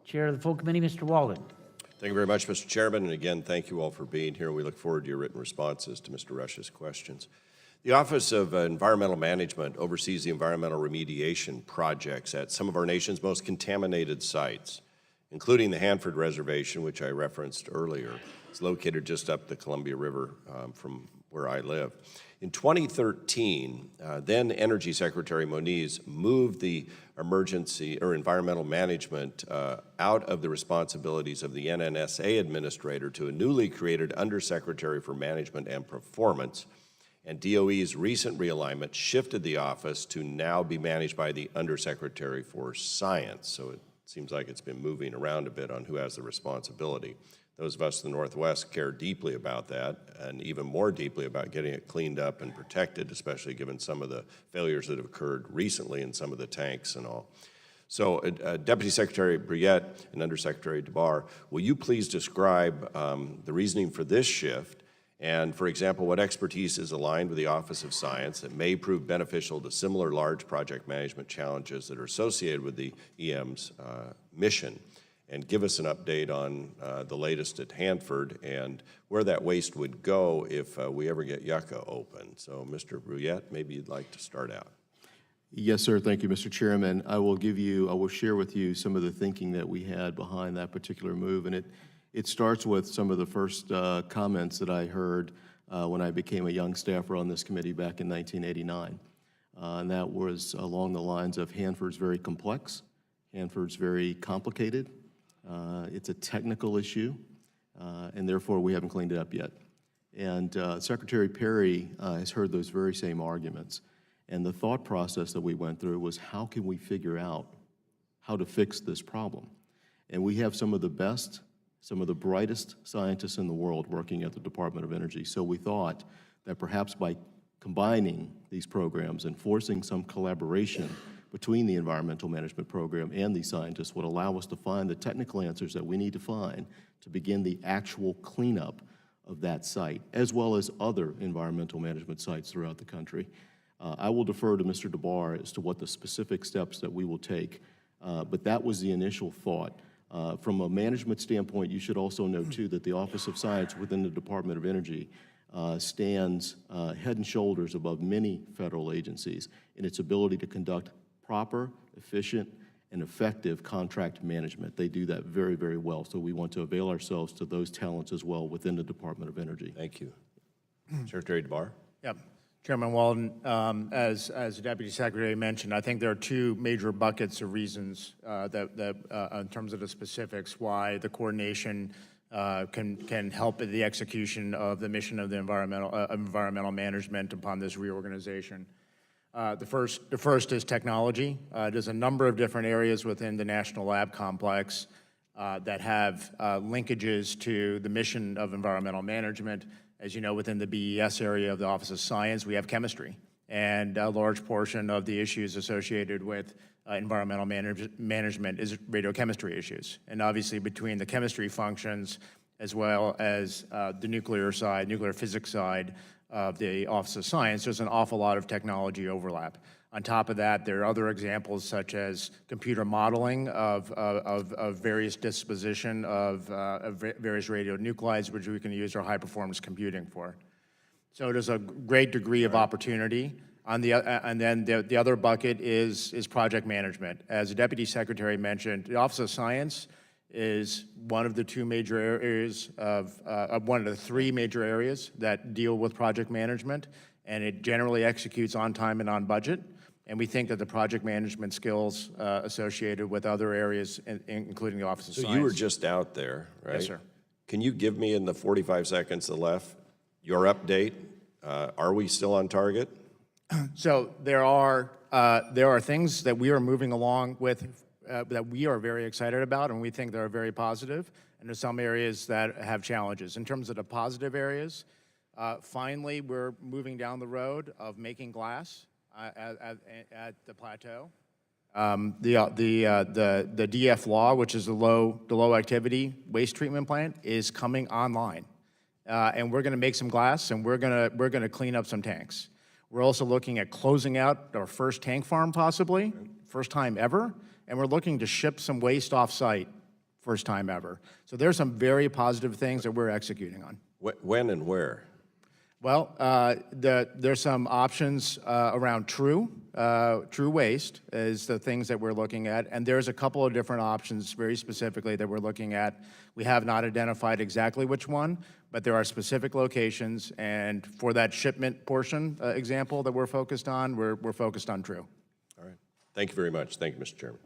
Chair of the full committee, Mr. Walden. Thank you very much, Mr. Chairman, and again, thank you all for being here. We look forward to your written responses to Mr. Rush's questions. The Office of Environmental Management oversees the environmental remediation projects at some of our nation's most contaminated sites, including the Hanford Reservation, which I referenced earlier. It's located just up the Columbia River from where I live. In 2013, then Energy Secretary Moniz moved the emergency or environmental management out of the responsibilities of the NNSA administrator to a newly created Undersecretary for Management and Performance. And DOE's recent realignment shifted the office to now be managed by the Undersecretary for Science. So it seems like it's been moving around a bit on who has the responsibility. Those of us in the Northwest care deeply about that, and even more deeply about getting it cleaned up and protected, especially given some of the failures that have occurred recently in some of the tanks and all. So Deputy Secretary Brouillette and Undersecretary DeBar, will you please describe the reasoning for this shift? And, for example, what expertise is aligned with the Office of Science that may prove beneficial to similar large project management challenges that are associated with the EM's mission? And give us an update on the latest at Hanford and where that waste would go if we ever get Yucca open. So, Mr. Brouillette, maybe you'd like to start out. Yes, sir. Thank you, Mr. Chairman. I will share with you some of the thinking that we had behind that particular move, and it starts with some of the first comments that I heard when I became a young staffer on this committee back in 1989. And that was along the lines of Hanford's very complex, Hanford's very complicated, it's a technical issue, and therefore we haven't cleaned it up yet. And Secretary Perry has heard those very same arguments. And the thought process that we went through was, how can we figure out how to fix this problem? And we have some of the best, some of the brightest scientists in the world working at the Department of Energy. So we thought that perhaps by combining these programs and forcing some collaboration between the environmental management program and these scientists would allow us to find the technical answers that we need to find to begin the actual cleanup of that site, as well as other environmental management sites throughout the country. I will defer to Mr. DeBar as to what the specific steps that we will take, but that was the initial thought. From a management standpoint, you should also know, too, that the Office of Science within the Department of Energy stands head and shoulders above many federal agencies in its ability to conduct proper, efficient, and effective contract management. They do that very, very well, so we want to avail ourselves to those talents as well within the Department of Energy. Thank you. Secretary DeBar? Yep. Chairman Walden, as the Deputy Secretary mentioned, I think there are two major buckets of reasons in terms of the specifics why the coordination can help in the execution of the mission of the environmental management upon this reorganization. The first is technology. There's a number of different areas within the National Lab Complex that have linkages to the mission of environmental management. As you know, within the BES area of the Office of Science, we have chemistry. And a large portion of the issues associated with environmental management is radiochemistry issues. And obviously between the chemistry functions as well as the nuclear physics side of the Office of Science, there's an awful lot of technology overlap. On top of that, there are other examples such as computer modeling of various disposition of various radionuclides, which we can use our high-performance computing for. So there's a great degree of opportunity. And then the other bucket is project management. As the Deputy Secretary mentioned, the Office of Science is one of the two major areas one of the three major areas that deal with project management, and it generally executes on time and on budget. And we think that the project management skills associated with other areas, including the Office of Science. So you were just out there, right? Yes, sir. Can you give me in the 45 seconds left your update? Are we still on target? So there are things that we are moving along with that we are very excited about, and we think they're very positive. And there's some areas that have challenges. In terms of the positive areas, finally, we're moving down the road of making glass at the plateau. The DF law, which is the low activity waste treatment plant, is coming online, and we're going to make some glass, and we're going to clean up some tanks. We're also looking at closing out our first tank farm, possibly first time ever, and we're looking to ship some waste off site first time ever. So there's some very positive things that we're executing on. When and where? Well, there's some options around true waste is the things that we're looking at, and there's a couple of different options very specifically that we're looking at. We have not identified exactly which one, but there are specific locations, and for that shipment portion example that we're focused on, we're focused on true. All right. Thank you very much. Thank you, Mr. Chairman.